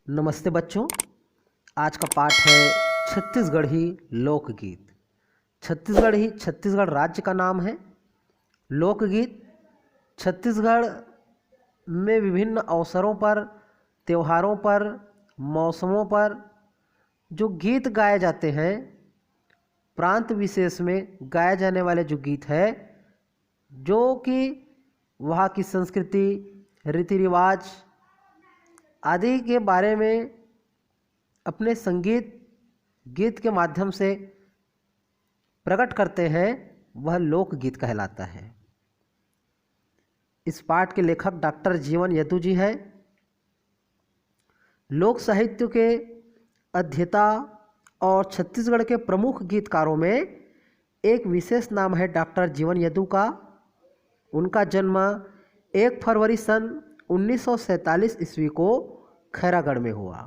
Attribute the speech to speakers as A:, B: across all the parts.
A: नमस्ते बच्चों। आज का पाठ है छत्तीसगढ़ी लोकगीत। छत्तीसगढ़ राज्य का नाम है। लोकगीत छत्तीसगढ़ में विभिन्न अवसरों पर, त्योहारों पर, मौसमों पर जो गीत गाए जाते हैं, प्रांत विशेष में गाए जाने वाले जो गीत है, जो कि वहाँ की संस्कृति, रीति रिवाज आदि के बारे में अपने संगीत गीत के माध्यम से प्रकट करते हैं, वह लोकगीत कहलाता है। इस पाठ के लेखक डॉक्टर जीवन यदु जी हैं। लोक साहित्य के अध्येता और छत्तीसगढ़ के प्रमुख गीतकारों में एक विशेष नाम है डॉक्टर जीवन यदु का। उनका जन्म 1 फरवरी सन 1947 ईस्वी को खैरागढ़ में हुआ।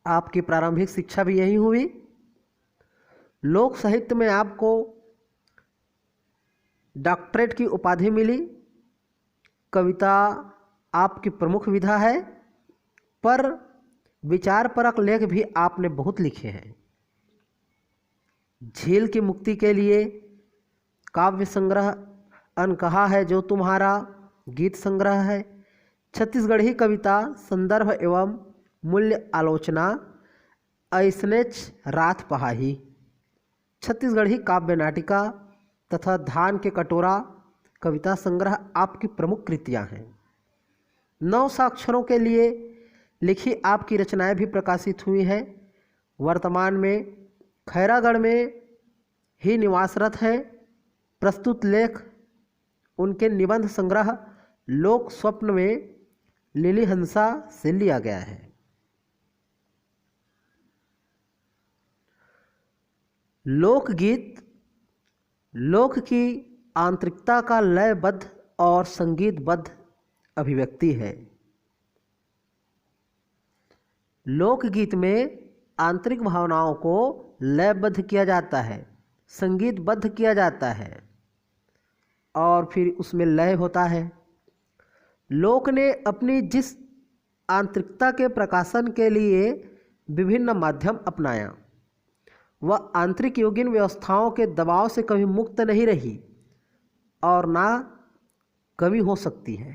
A: आपकी प्रारंभिक शिक्षा भी यहीं हुई। लोक साहित्य में आपको डॉक्टरेट की उपाधि मिली। कविता आपकी प्रमुख विधा है, पर विचारपरक लेख भी आपने बहुत लिखे हैं। झील की मुक्ति के लिए काव्य संग्रह अनकहा है जो तुम्हारा गीत संग्रह है। छत्तीसगढ़ी कविता संदर्भ एवं मूल्य आलोचना ऐसनेच रात पहाही। छत्तीसगढ़ी काव्य नाटिका तथा धान के कटोरा कविता संग्रह आपकी प्रमुख कृतियां हैं। 9 साक्षरों के लिए लिखी आपकी रचनाएं भी प्रकाशित हुई हैं। वर्तमान में खैरागढ़ में ही निवासरत हैं। प्रस्तुत लेख उनके निबंध संग्रह लोक स्वप्न में लिली हंसा से लिया गया है। लोकगीत लोक की आंतरिकता का लयबद्ध और संगीतबद्ध अभिव्यक्ति है। लोकगीत में आंतरिक भावनाओं को लयबद्ध किया जाता है, संगीतबद्ध किया जाता है और फिर उसमें लय होता है। लोक ने अपनी जिस आंतरिकता के प्रकाशन के लिए विभिन्न माध्यम अपनाया, वह आंतरिक योगिन व्यवस्थाओं के दबाव से कभी मुक्त नहीं रही और ना कभी हो सकती है।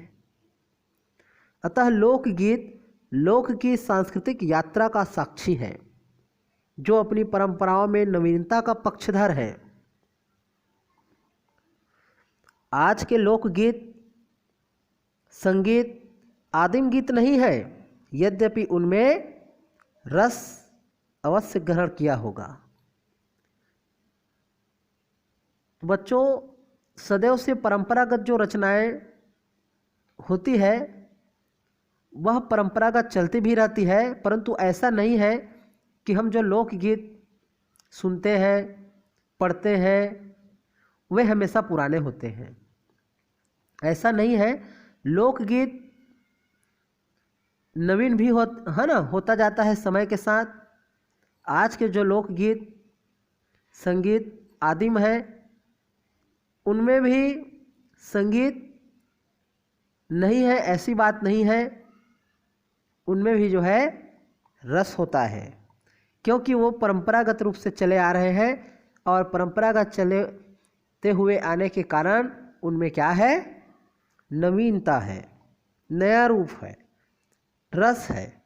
A: अतः लोकगीत लोक की सांस्कृतिक यात्रा का साक्षी है, जो अपनी परंपराओं में नवीनता का पक्षधर है। आज के लोकगीत संगीत आदिम गीत नहीं है, यद्यपि उनमें रस अवश्य ग्रहण किया होगा। तो बच्चों, सदैव से परंपरागत जो रचनाएं होती है, वह परंपरागत चलती भी रहती है, परंतु ऐसा नहीं है कि हम जो लोकगीत सुनते हैं, पढ़ते हैं, वे हमेशा पुराने होते हैं। ऐसा नहीं है। लोकगीत नवीन भी होता जाता है समय के साथ। आज के जो लोकगीत संगीत आदिम है, उनमें भी संगीत नहीं है, ऐसी बात नहीं है। उनमें भी जो है रस होता है, क्योंकि वो परंपरागत रूप से चले आ रहे हैं और परंपरागत चलते हुए आने के कारण उनमें क्या है, नवीनता है, नया रूप है, रस है।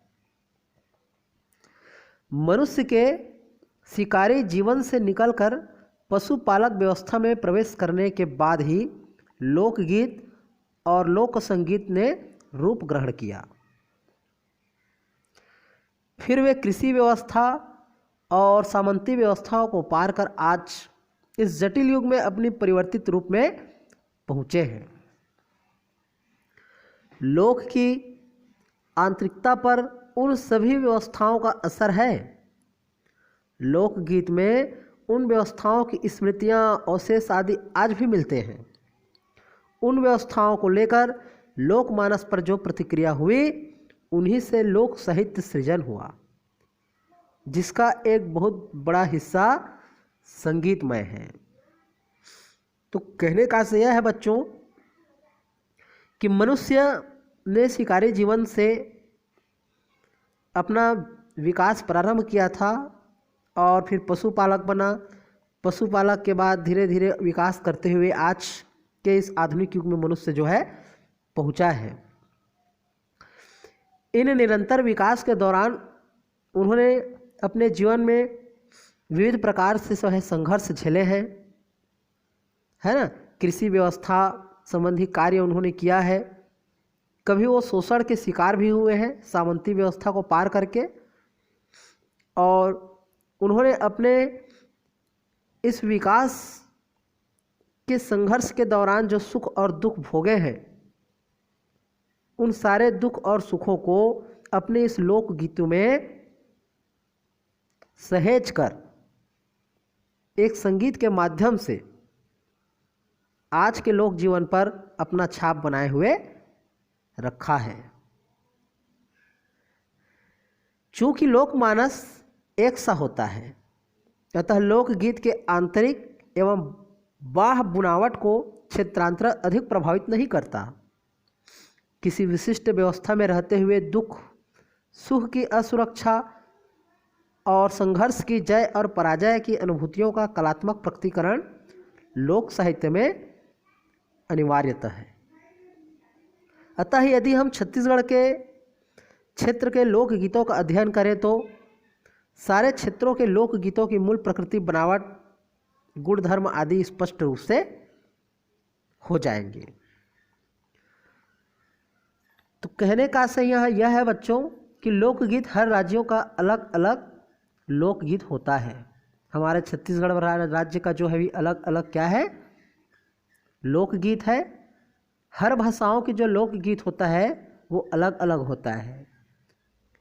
A: मनुष्य के शिकारी जीवन से निकलकर पशुपालक व्यवस्था में प्रवेश करने के बाद ही लोकगीत और लोक संगीत ने रूप ग्रहण किया। फिर वे कृषि व्यवस्था और सामंती व्यवस्थाओं को पार कर आज इस जटिल युग में अपनी परिवर्तित रूप में पहुँचे हैं। लोक की आंतरिकता पर उन सभी व्यवस्थाओं का असर है। लोकगीत में उन व्यवस्थाओं की स्मृतियाँ, अवशेष आदि आज भी मिलते हैं। उन व्यवस्थाओं को लेकर लोकमानस पर जो प्रतिक्रिया हुई, उन्हीं से लोक साहित्य सृजन हुआ, जिसका एक बहुत बड़ा हिस्सा संगीतमय है। तो कहने का आशय यह है बच्चों कि मनुष्य ने शिकारी जीवन से अपना विकास प्रारंभ किया था और फिर पशुपालक बना। पशुपालक के बाद धीरे धीरे विकास करते हुए आज के इस आधुनिक युग में मनुष्य जो है पहुंचा है। इन निरंतर विकास के दौरान उन्होंने अपने जीवन में विविध प्रकार से जो है संघर्ष झेले हैं, है ना। कृषि व्यवस्था संबंधी कार्य उन्होंने किया है। कभी वो शोषण के शिकार भी हुए हैं सामंती व्यवस्था को पार करके, और उन्होंने अपने इस विकास के संघर्ष के दौरान जो सुख और दुख भोगे हैं, उन सारे दुख और सुखों को अपने इस लोकगीतों में सहेज कर एक संगीत के माध्यम से आज के लोक जीवन पर अपना छाप बनाए हुए रखा है। चूंकि लोकमानस एक सा होता है, अतः लोकगीत के आंतरिक एवं बाह्य बुनावट को क्षेत्रांतर अधिक प्रभावित नहीं करता। किसी विशिष्ट व्यवस्था में रहते हुए दुख सुख की असुरक्षा और संघर्ष की जय और पराजय की अनुभूतियों का कलात्मक प्रकटीकरण लोक साहित्य में अनिवार्यतः है। अतः यदि हम छत्तीसगढ़ के क्षेत्र के लोकगीतों का अध्ययन करें तो सारे क्षेत्रों के लोकगीतों की मूल प्रकृति, बनावट, गुण धर्म आदि स्पष्ट रूप से हो जाएंगे। तो कहने का सही यह है बच्चों कि लोकगीत हर राज्यों का अलग अलग लोकगीत होता है। हमारे छत्तीसगढ़ राज्य का जो है भी अलग अलग क्या है, लोकगीत है। हर भाषाओं की जो लोकगीत होता है वो अलग अलग होता है,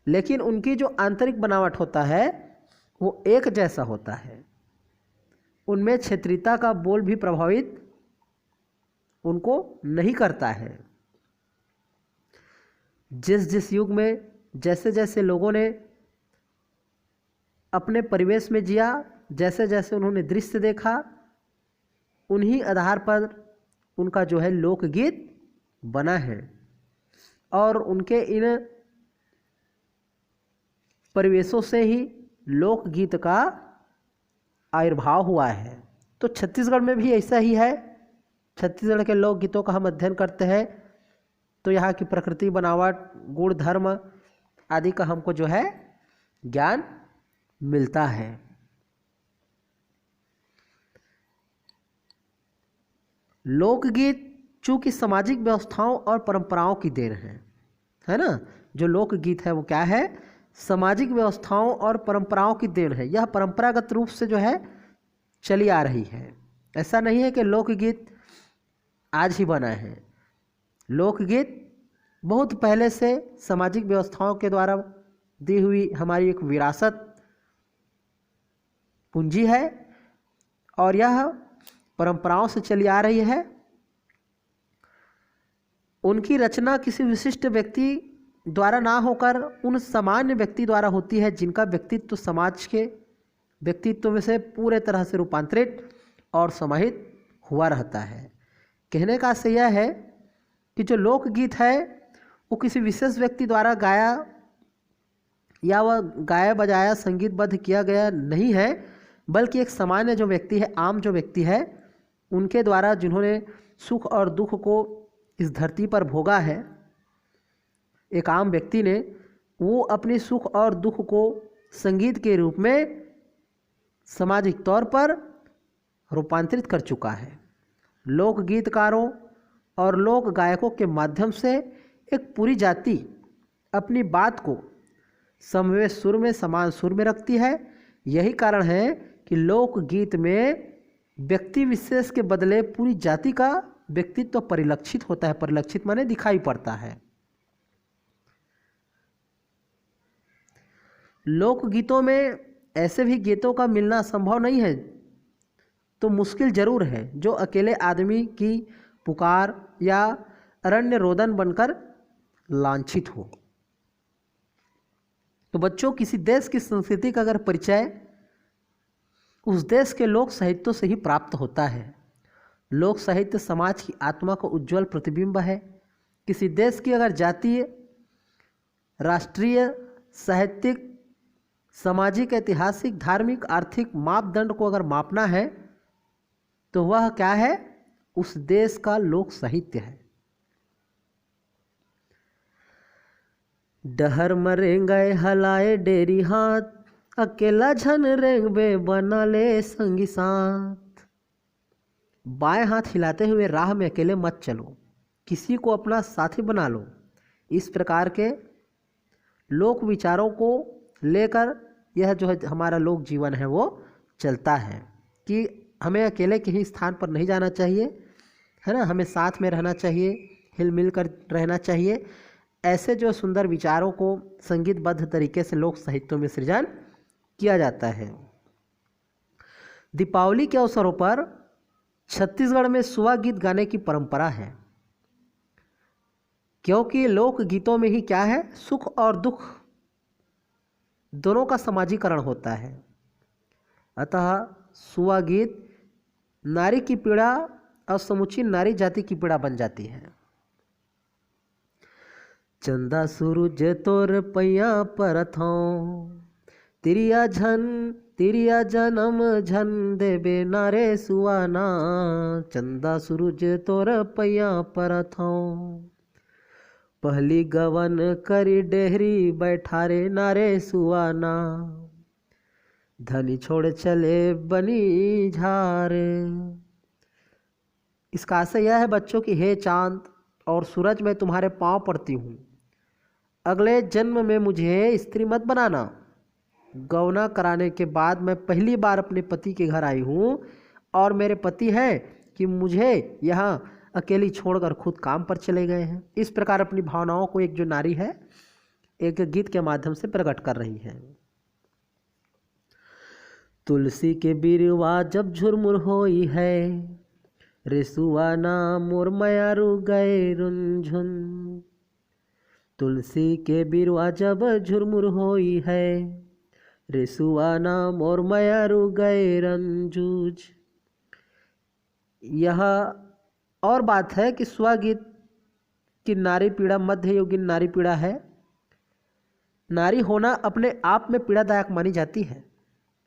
A: लेकिन उनकी जो आंतरिक बनावट होता है वो एक जैसा होता है। उनमें क्षेत्रीयता का बोल भी प्रभावित उनको नहीं करता है। जिस जिस युग में जैसे जैसे लोगों ने अपने परिवेश में जिया, जैसे जैसे उन्होंने दृश्य देखा, उन्हीं आधार पर उनका जो है लोकगीत बना है और उनके इन परिवेशों से ही लोकगीत का आविर्भाव हुआ है। तो छत्तीसगढ़ में भी ऐसा ही है। छत्तीसगढ़ के लोकगीतों का हम अध्ययन करते हैं तो यहाँ की प्रकृति, बनावट, गुण धर्म आदि का हमको जो है ज्ञान मिलता है। लोकगीत चूंकि सामाजिक व्यवस्थाओं और परंपराओं की देन है ना। जो लोकगीत है वो क्या है, सामाजिक व्यवस्थाओं और परंपराओं की देन है। यह परंपरागत रूप से जो है चली आ रही है। ऐसा नहीं है कि लोकगीत आज ही बना है। लोकगीत बहुत पहले से सामाजिक व्यवस्थाओं के द्वारा दी हुई हमारी एक विरासत पूंजी है और यह परंपराओं से चली आ रही है। उनकी रचना किसी विशिष्ट व्यक्ति द्वारा ना होकर उन सामान्य व्यक्ति द्वारा होती है जिनका व्यक्तित्व समाज के व्यक्तित्व में से पूरे तरह से रूपांतरित और समाहित हुआ रहता है। कहने का आशय यह है कि जो लोकगीत है वो किसी विशेष व्यक्ति द्वारा गाया या वह गाया बजाया संगीतबद्ध किया गया नहीं है, बल्कि एक सामान्य जो व्यक्ति है, आम जो व्यक्ति है, उनके द्वारा जिन्होंने सुख और दुख को इस धरती पर भोगा है, एक आम व्यक्ति ने वो अपनी सुख और दुख को संगीत के रूप में सामाजिक तौर पर रूपांतरित कर चुका है। लोक गीतकारों और लोक गायकों के माध्यम से एक पूरी जाति अपनी बात को समवेत सुर में, समान सुर में रखती है। यही कारण है कि लोक गीत में व्यक्ति विशेष के बदले पूरी जाति का व्यक्तित्व परिलक्षित होता है। परिलक्षित माने दिखाई पड़ता है। लोकगीतों में ऐसे भी गीतों का मिलना संभव नहीं है तो मुश्किल जरूर है जो अकेले आदमी की पुकार या अरण्य रोदन बनकर लांछित हो। तो बच्चों, किसी देश की संस्कृति का अगर परिचय उस देश के लोक साहित्यों से ही प्राप्त होता है। लोक साहित्य समाज की आत्मा का उज्जवल प्रतिबिंब है। किसी देश की अगर जातीय, राष्ट्रीय, साहित्यिक, सामाजिक, ऐतिहासिक, धार्मिक, आर्थिक मापदंड को अगर मापना है तो वह क्या है? उस देश का लोक साहित्य है। डहर मरेंगे हलाए डेरी हाथ, अकेला झन रेंगबे बना ले संगी साथ। बाएं हाथ हिलाते हुए राह में अकेले मत चलो, किसी को अपना साथी बना लो। इस प्रकार के लोक विचारों को लेकर यह जो है हमारा लोक जीवन है वो चलता है कि हमें अकेले कहीं स्थान पर नहीं जाना चाहिए, है ना, हमें साथ में रहना चाहिए, हिल मिल कर रहना चाहिए। ऐसे जो सुंदर विचारों को संगीतबद्ध तरीके से लोक साहित्यों में सृजन किया जाता है। दीपावली के अवसरों पर छत्तीसगढ़ में सुआ गीत गाने की परंपरा है, क्योंकि लोक गीतों में ही क्या है? सुख और दुख दोनों का समाजीकरण होता है। अतः सुआ गीत नारी की पीड़ा और समूची नारी जाति की पीड़ा बन जाती है। चंदा सूरज तोर पैया परथों, तिरिया जन्म झन देबे नारे सुआना। चंदा सूरज तोर पैया परथों, पहली गवन करी डेहरी बैठारे नारे सुआना। धनी छोड़ चले बनी झार। इसका आशय यह है बच्चों की, हे चांद और सूरज, मैं तुम्हारे पांव पड़ती हूँ, अगले जन्म में मुझे स्त्री मत बनाना। गौना कराने के बाद मैं पहली बार अपने पति के घर आई हूँ और मेरे पति हैं कि मुझे यहाँ अकेली छोड़कर खुद काम पर चले गए हैं। इस प्रकार अपनी भावनाओं को एक जो नारी है एक गीत के माध्यम से प्रकट कर रही है। तुलसी के बिरवा जब झुरमुर होई है, रेसुआना मोर मयारू गए रुंझुन। तुलसी के बिरवा जब झुरमुर होई है, रेसुआना मोर मयारू गए रंजूझ। यह और बात है कि स्वगीत की नारी पीड़ा मध्ययुगीन नारी पीड़ा है। नारी होना अपने आप में पीड़ादायक मानी जाती है।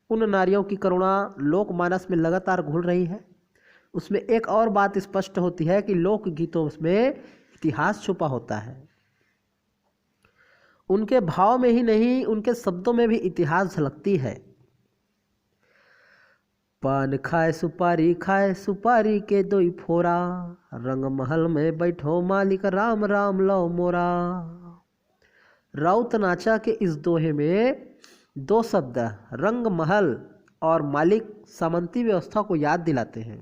A: उन नारियों की करुणा लोकमानस में लगातार घुल रही है। उसमें एक और बात स्पष्ट होती है कि लोक गीतों में इतिहास छुपा होता है। उनके भाव में ही नहीं, उनके शब्दों में भी इतिहास झलकती है। पान खाए सुपारी के दोई फोरा, रंग महल में बैठो मालिक राम राम लो मोरा। राउत नाचा के इस दोहे में दो शब्द रंग महल और मालिक सामंती व्यवस्था को याद दिलाते हैं,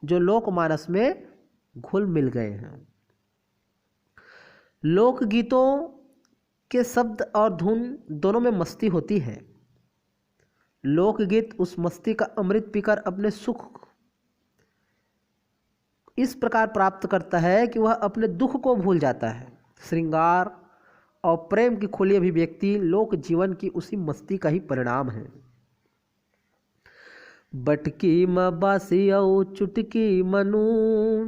A: जो लोकमानस में घुल मिल गए हैं। लोकगीतों के शब्द और धुन दोनों में मस्ती होती है। लोकगीत उस मस्ती का अमृत पीकर अपने सुख इस प्रकार प्राप्त करता है कि वह अपने दुख को भूल जाता है। श्रृंगार और प्रेम की खुली अभिव्यक्ति लोक जीवन की उसी मस्ती का ही परिणाम है। बटकी म बासी औ चुटकी मनून,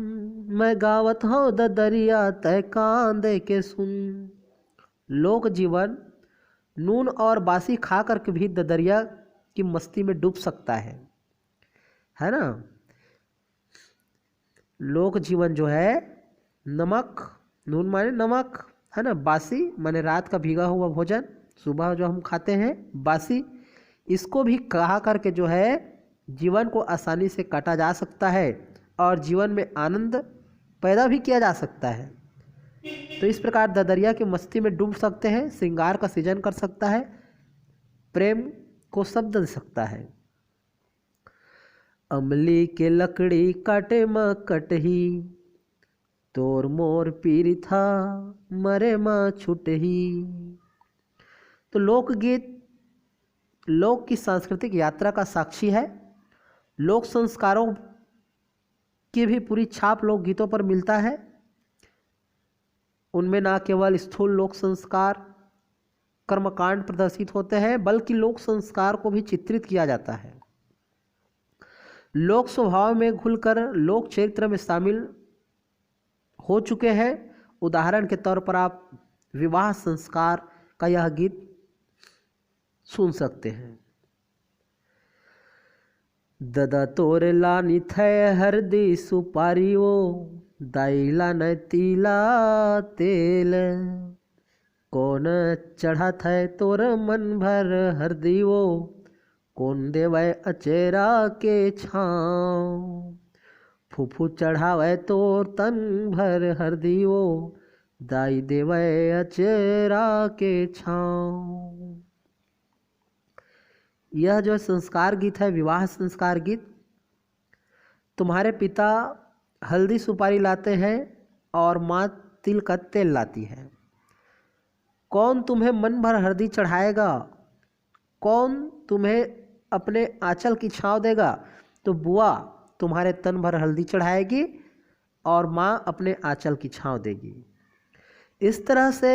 A: मैं गावत हूँ ददरिया तय कान दे के सुन। लोक जीवन नून और बासी खा करके भी ददरिया की मस्ती में डूब सकता है ना। लोक जीवन जो है नमक, नून माने नमक, है ना, बासी माने रात का भीगा हुआ भोजन, सुबह जो हम खाते हैं बासी, इसको भी कहा करके जो है जीवन को आसानी से काटा जा सकता है और जीवन में आनंद पैदा भी किया जा सकता है। तो इस प्रकार ददरिया की मस्ती में डूब सकते हैं, श्रृंगार का सृजन कर सकता है, प्रेम को शब्द दे सकता है। अमली के लकड़ी काटे म कटही, तोर मोर पीरी था मरे माँ छुटही। तो लोकगीत लोक की सांस्कृतिक यात्रा का साक्षी है। लोक संस्कारों की भी पूरी छाप लोकगीतों पर मिलता है। उनमें ना केवल स्थूल लोक संस्कार कर्मकांड प्रदर्शित होते हैं, बल्कि लोक संस्कार को भी चित्रित किया जाता है। लोक स्वभाव में घुलकर लोक चरित्र में शामिल हो चुके हैं। उदाहरण के तौर पर आप विवाह संस्कार का यह गीत सुन सकते हैं। ददा तोर लानी थय हरदी सुपारी वो, दाइला न तीला तेल, कौन चढ़ा थे तोर मन भर हरदी वो, कौन देवै अचेरा के छाँव, फूफू चढ़ावे तोर तन भर हरदी वो, दाई देवै अचेरा के छाँव। यह जो संस्कार गीत है, विवाह संस्कार गीत, तुम्हारे पिता हल्दी सुपारी लाते हैं और माँ तिल का तेल लाती है। कौन तुम्हें मन भर हल्दी चढ़ाएगा, कौन तुम्हें अपने आंचल की छाँव देगा? तो बुआ तुम्हारे तन भर हल्दी चढ़ाएगी और माँ अपने आंचल की छाँव देगी। इस तरह से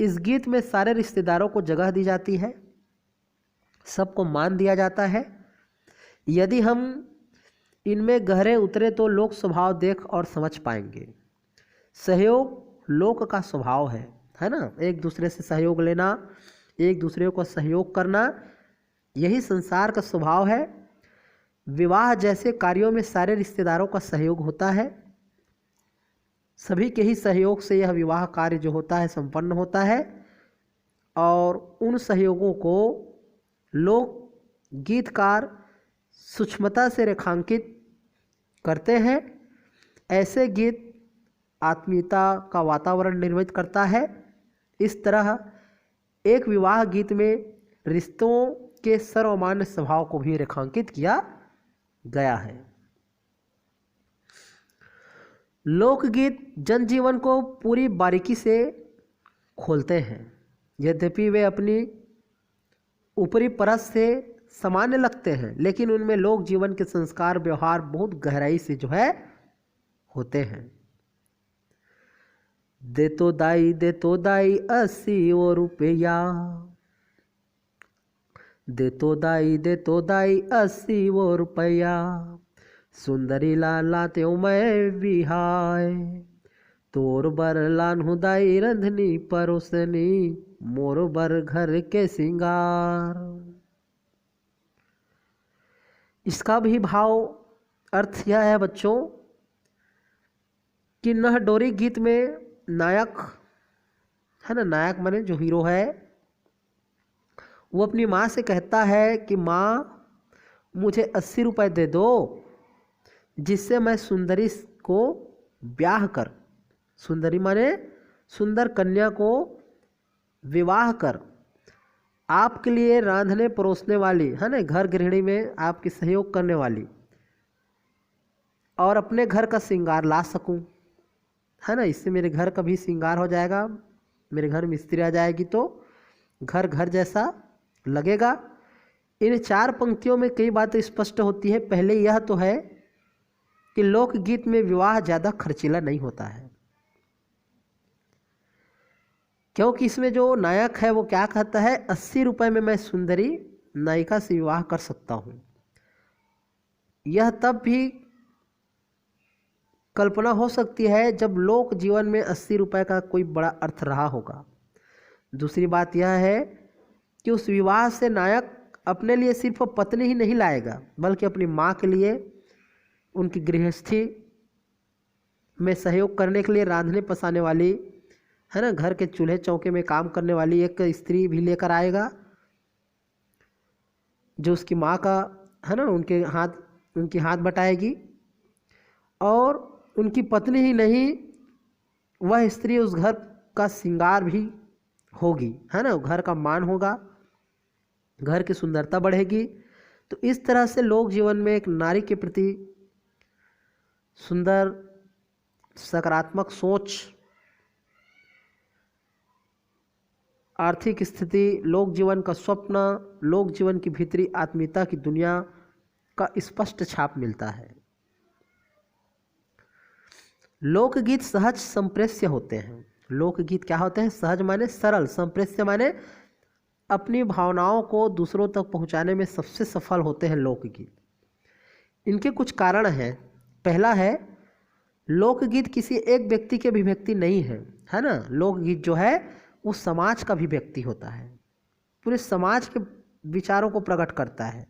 A: इस गीत में सारे रिश्तेदारों को जगह दी जाती है, सबको मान दिया जाता है। यदि हम इनमें गहरे उतरे तो लोक स्वभाव देख और समझ पाएंगे। सहयोग लोक का स्वभाव है ना? एक दूसरे से सहयोग लेना, एक दूसरे को सहयोग करना, यही संसार का स्वभाव है। विवाह जैसे कार्यों में सारे रिश्तेदारों का सहयोग होता है। सभी के ही सहयोग से यह विवाह कार्य जो होता है संपन्न होता है, और उन सहयोगों को लोक गीतकार सूक्ष्मता से रेखांकित करते हैं। ऐसे गीत आत्मीयता का वातावरण निर्मित करता है। इस तरह एक विवाह गीत में रिश्तों के सर्वमान्य स्वभाव को भी रेखांकित किया गया है। लोकगीत जनजीवन को पूरी बारीकी से खोलते हैं। यद्यपि वे अपनी ऊपरी परत से सामान्य लगते हैं, लेकिन उनमें लोक जीवन के संस्कार व्यवहार बहुत गहराई से जो है होते हैं। दे तो दाई 80 वो रुपया, दे तो दाई 80 वो रुपया, सुंदरी लाला त्यों मैं बिहाय, तोर बर लानहु दाई रंधनी परोसनी, मोर बर घर के सिंगार। इसका भी भाव अर्थ यह है बच्चों कि नह डोरी गीत में नायक है ना, नायक माने जो हीरो है, वो अपनी माँ से कहता है कि माँ मुझे 80 रुपये दे दो, जिससे मैं सुंदरी को ब्याह कर, सुंदरी माने सुंदर कन्या को विवाह कर, आपके लिए रांधने परोसने वाली है ना, घर गृहिणी में आपकी सहयोग करने वाली, और अपने घर का श्रृंगार ला सकूं, है ना। इससे मेरे घर का भी श्रृंगार हो जाएगा, मेरे घर में स्त्री आ जाएगी तो घर घर जैसा लगेगा। इन 4 पंक्तियों में कई बातें स्पष्ट होती है। पहले यह तो है कि लोकगीत में विवाह ज़्यादा खर्चीला नहीं होता है, क्योंकि इसमें जो नायक है वो क्या कहता है, 80 रुपये में मैं सुंदरी नायिका से विवाह कर सकता हूँ। यह तब भी कल्पना हो सकती है जब लोक जीवन में 80 रुपये का कोई बड़ा अर्थ रहा होगा। दूसरी बात यह है कि उस विवाह से नायक अपने लिए सिर्फ पत्नी ही नहीं लाएगा, बल्कि अपनी माँ के लिए, उनकी गृहस्थी में सहयोग करने के लिए रांधने पसाने वाली है ना, घर के चूल्हे चौके में काम करने वाली एक स्त्री भी लेकर आएगा, जो उसकी माँ का है ना, उनकी हाथ बटाएगी। और उनकी पत्नी ही नहीं, वह स्त्री उस घर का श्रृंगार भी होगी, है ना, घर का मान होगा, घर की सुंदरता बढ़ेगी। तो इस तरह से लोक जीवन में एक नारी के प्रति सुंदर सकारात्मक सोच, आर्थिक स्थिति, लोक जीवन का स्वप्न, लोक जीवन की भीतरी आत्मीयता की दुनिया का स्पष्ट छाप मिलता है। लोकगीत सहज संप्रेष्य होते हैं। लोकगीत क्या होते हैं? सहज माने सरल, संप्रेष्य माने अपनी भावनाओं को दूसरों तक पहुंचाने में सबसे सफल होते हैं लोकगीत। इनके कुछ कारण हैं। पहला है, लोकगीत किसी एक व्यक्ति की अभिव्यक्ति नहीं है, है ना। लोकगीत जो है वो समाज का अभिव्यक्ति होता है। पूरे समाज के विचारों को प्रकट करता है।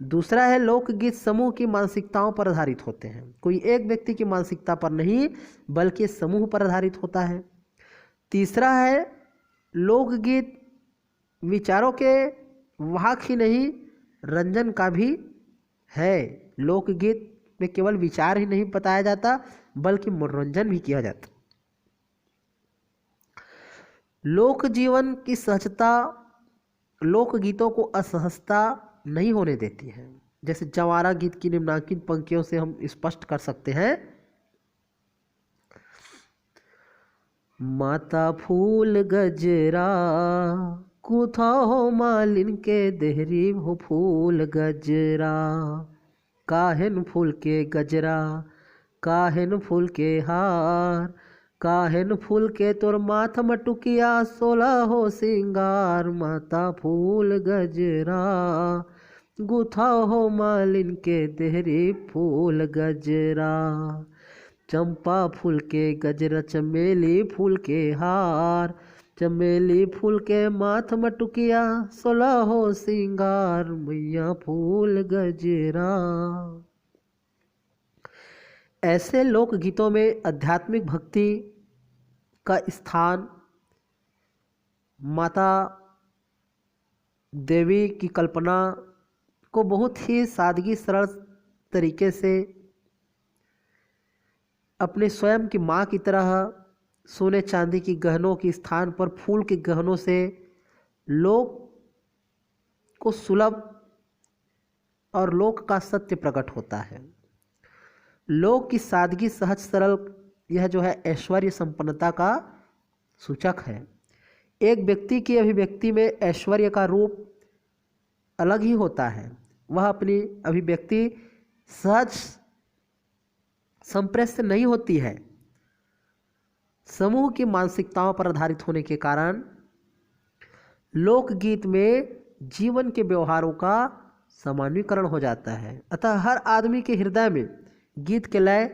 A: दूसरा है लोकगीत समूह की मानसिकताओं पर आधारित होते हैं, कोई एक व्यक्ति की मानसिकता पर नहीं बल्कि समूह पर आधारित होता है। तीसरा है लोकगीत विचारों के वाहक ही नहीं रंजन का भी है। लोकगीत में केवल विचार ही नहीं बताया जाता बल्कि मनोरंजन भी किया जाता। लोक जीवन की सहजता लोकगीतों को असहजता नहीं होने देती है। जैसे जवारा गीत की निम्नांकित पंक्तियों से हम स्पष्ट कर सकते हैं। माता फूल गजरा कुथा हो मालिन के देहरी हो फूल गजरा, काहेन फूल के गजरा काहेन फूल के हार, काहेन फूल के तोर माथ मटुकिया 16 हो सिंगार। माता फूल गजरा गुथा हो मालिन के देहरी फूल गजरा, चंपा फूल के गजरा चमेली फूल के हार, चमेली फूल के माथ मटुकिया 16 हो सिंगार। मैया फूल गजरा। ऐसे लोकगीतों में आध्यात्मिक भक्ति का स्थान, माता देवी की कल्पना को बहुत ही सादगी सरल तरीके से अपने स्वयं की माँ की तरह सोने चांदी की गहनों के स्थान पर फूल के गहनों से लोक को सुलभ और लोक का सत्य प्रकट होता है। लोक की सादगी सहज सरल यह जो है ऐश्वर्य संपन्नता का सूचक है। एक व्यक्ति की अभिव्यक्ति में ऐश्वर्य का रूप अलग ही होता है। वह अपनी अभिव्यक्ति सहज संप्रेष्य नहीं होती है। समूह की मानसिकताओं पर आधारित होने के कारण लोकगीत में जीवन के व्यवहारों का सामान्यीकरण हो जाता है। अतः हर आदमी के हृदय में गीत के लय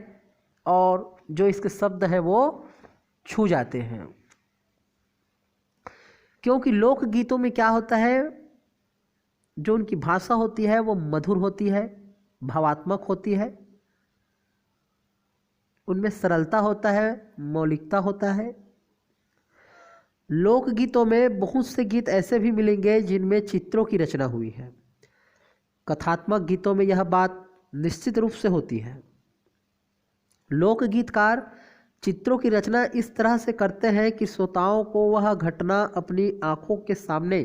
A: और जो इसके शब्द हैं वो छू जाते हैं। क्योंकि लोकगीतों में क्या होता है, जो उनकी भाषा होती है वो मधुर होती है, भावात्मक होती है, उनमें सरलता होता है, मौलिकता होता है। लोकगीतों में बहुत से गीत ऐसे भी मिलेंगे जिनमें चित्रों की रचना हुई है। कथात्मक गीतों में यह बात निश्चित रूप से होती है। लोकगीतकार चित्रों की रचना इस तरह से करते हैं कि श्रोताओं को वह घटना अपनी आंखों के सामने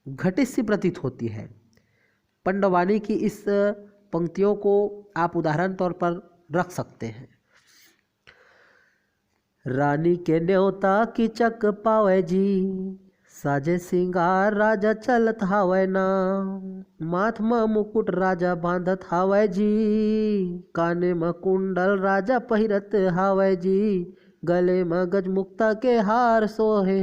A: घटित सी प्रतीत होती है। पंडवानी की इस पंक्तियों को आप उदाहरण तौर पर रख सकते हैं। रानी के न्योता की चक पावे जी, साजे सिंगार राजा चलत हावै ना, माथ म मुकुट राजा बांधत हावै जी, काने म कुंडल राजा पहिरत हावै जी, गले म गजमुक्ता के हार सोहे।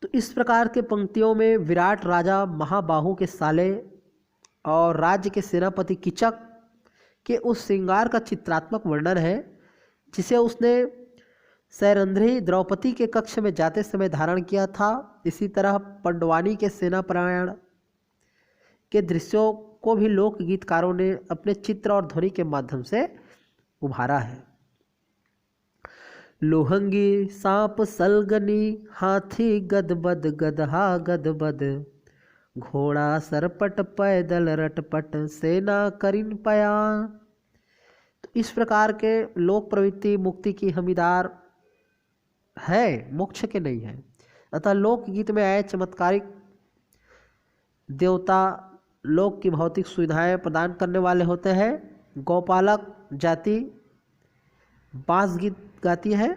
A: तो इस प्रकार के पंक्तियों में विराट राजा महाबाहु के साले और राज्य के सेनापति कीचक के उस श्रृंगार का चित्रात्मक वर्णन है जिसे उसने सैरंध्री द्रौपदी के कक्ष में जाते समय धारण किया था। इसी तरह पंडवानी के सेना प्रयाण के दृश्यों को भी लोक गीतकारों ने अपने चित्र और ध्वनि के माध्यम से उभारा है। लोहंगी सांप सलगनी हाथी गदबद गदहा गदबद, घोड़ा सरपट पैदल रटपट सेना करिन पयान। तो इस प्रकार के लोक प्रवृत्ति मुक्ति की हमीदार है, मोक्ष के नहीं है। अतः लोकगीत में आए चमत्कारिक देवता लोक की भौतिक सुविधाएं प्रदान करने वाले होते हैं। गौपालक जाति बांस गीत गाती है।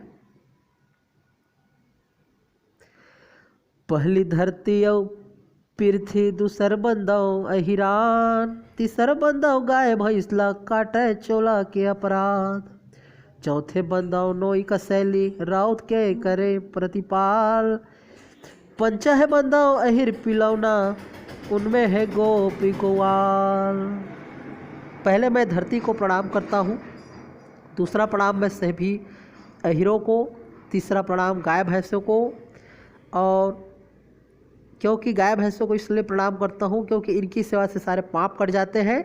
A: पहली धरती औ पृथ्वी दूसर बंदौ अहिरान, तीसर बंदौ गाय भैंसला काटे चोला के अपराध, चौथे बंदौ नोई कसैली राउत के करे प्रतिपाल, पंचह बंदौ अहिर पिलौना उनमें है गोपी गोवाल। पहले मैं धरती को प्रणाम करता हूँ, दूसरा प्रणाम मैं सभी अहिरों को तीसरा प्रणाम गाय भैंसों को, और क्योंकि गाय भैंसों को इसलिए प्रणाम करता हूँ क्योंकि इनकी सेवा से सारे पाप कट जाते हैं।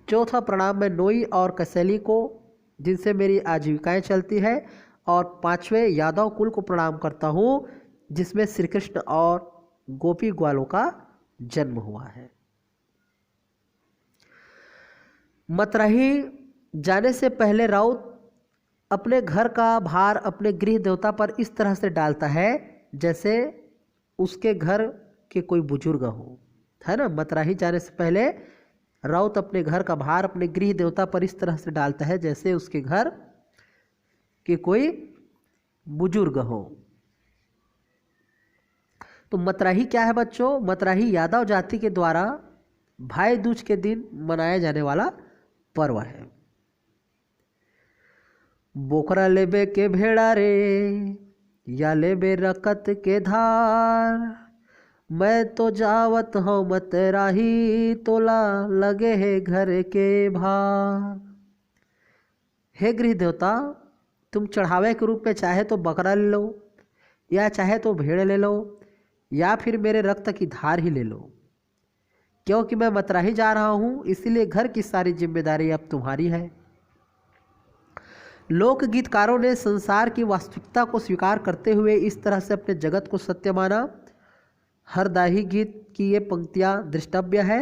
A: चौथा प्रणाम मैं नोई और कसैली को, जिनसे मेरी आजीविकाएं चलती है। और पांचवें यादव कुल को प्रणाम करता हूँ, जिसमें श्री कृष्ण और गोपी ग्वालों का जन्म हुआ है। मतराही जाने से पहले राउत अपने घर का भार अपने गृह देवता पर इस तरह से डालता है जैसे उसके घर के कोई बुजुर्ग हो, है ना। मतराही जाने से पहले राउत अपने घर का भार अपने गृह देवता पर इस तरह से डालता है जैसे उसके घर के कोई बुजुर्ग हो। तो मतराही क्या है बच्चों? मतराही यादव जाति के द्वारा भाई दूज के दिन मनाया जाने वाला पर्व है। बोकरा लेबे के भेड़ा रे, या लेबे रकत के धार, मैं तो जावत हूँ मतराही, तोला लगे है घर के भार। हे गृह देवता, तुम चढ़ावे के रूप में चाहे तो बकरा ले लो, या चाहे तो भेड़ ले लो, या फिर मेरे रक्त की धार ही ले लो। क्योंकि मैं मतराही जा रहा हूँ, इसीलिए घर की सारी जिम्मेदारी अब तुम्हारी है। लोकगीतकारों ने संसार की वास्तविकता को स्वीकार करते हुए इस तरह से अपने जगत को सत्य माना। हरदाही गीत की ये पंक्तियाँ दृष्टव्य है।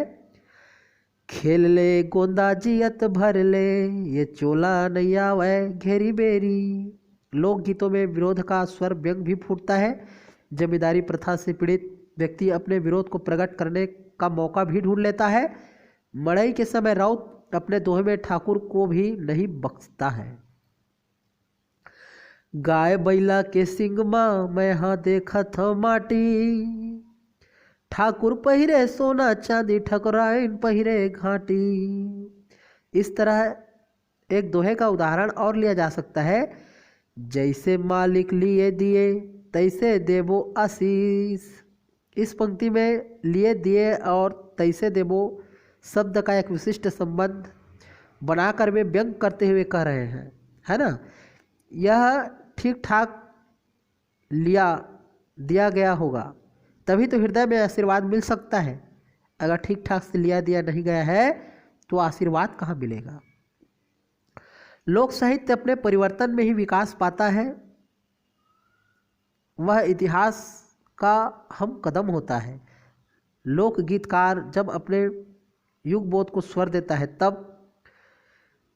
A: खेल ले गोंदा जियत भर ले, ये चोला नैया वै घेरी बेरी। लोकगीतों में विरोध का स्वर व्यंग भी फूटता है। जमींदारी प्रथा से पीड़ित व्यक्ति अपने विरोध को प्रकट करने का मौका भी ढूंढ लेता है। मड़ई के समय राउत अपने दोहे में ठाकुर को भी नहीं बख्शता है। गाय बैला के सिंगमा मैं हाँ देखत हूँ माटी, ठाकुर पहिरे सोना चांदी ठकुराइन पहिरे घाटी। इस तरह एक दोहे का उदाहरण और लिया जा सकता है। जैसे मालिक लिए दिए तैसे देवो आशीष। इस पंक्ति में लिए दिए और तैसे देवो शब्द का एक विशिष्ट संबंध बनाकर वे व्यंग करते हुए कह रहे हैं, है ना। यह ठीक ठाक दिया गया होगा तभी तो हृदय में आशीर्वाद मिल सकता है। अगर ठीक ठाक से लिया दिया नहीं गया है तो आशीर्वाद कहाँ मिलेगा। लोक साहित्य अपने परिवर्तन में ही विकास पाता है। वह इतिहास का हम कदम होता है। लोक गीतकार जब अपने युग बोध को स्वर देता है तब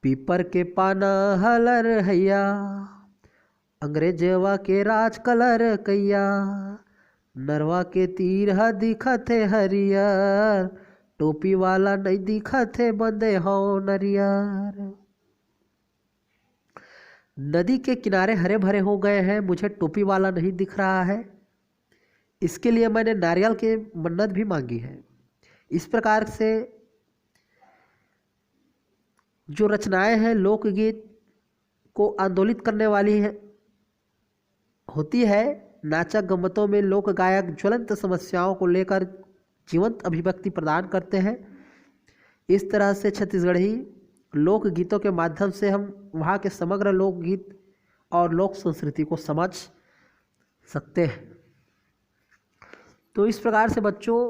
A: पीपर के पाना हलर हैया, अंग्रेजवा के राज कलर कैया, नरवा के तीर ह दिखत है हरियर, टोपी वाला नहीं दिखत है बंदे हो नरियर। नदी के किनारे हरे भरे हो गए हैं, मुझे टोपी वाला नहीं दिख रहा है, इसके लिए मैंने नारियल के मन्नत भी मांगी है। इस प्रकार से जो रचनाएं हैं लोकगीत को आंदोलित करने वाली होती है। नाचक गम्मतों में लोक गायक ज्वलंत समस्याओं को लेकर जीवंत अभिव्यक्ति प्रदान करते हैं। इस तरह से छत्तीसगढ़ी लोकगीतों के माध्यम से हम वहाँ के समग्र लोकगीत और लोक संस्कृति को समझ सकते हैं। तो इस प्रकार से बच्चों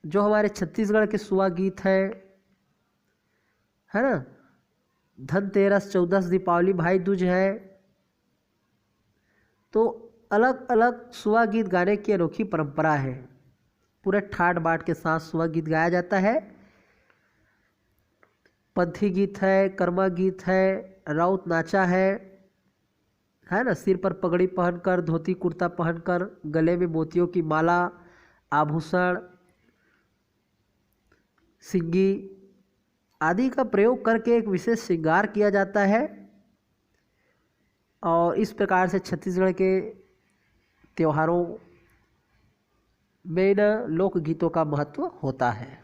A: जो हमारे छत्तीसगढ़ के सुआ गीत है ना, धनतेरस, चौदस, दीपावली, भाई दूज है, तो अलग अलग सुआ गीत गाने की अनोखी परंपरा है। पूरे ठाट बाट के साथ सुआ गीत गाया जाता है। पंथी गीत है, कर्मा गीत है, राउत नाचा है ना। सिर पर पगड़ी पहनकर, धोती कुर्ता पहनकर, गले में मोतियों की माला, आभूषण, सिंगी आदि का प्रयोग करके एक विशेष श्रृंगार किया जाता है। और इस प्रकार से छत्तीसगढ़ के त्योहारों में लोकगीतों का महत्व होता है।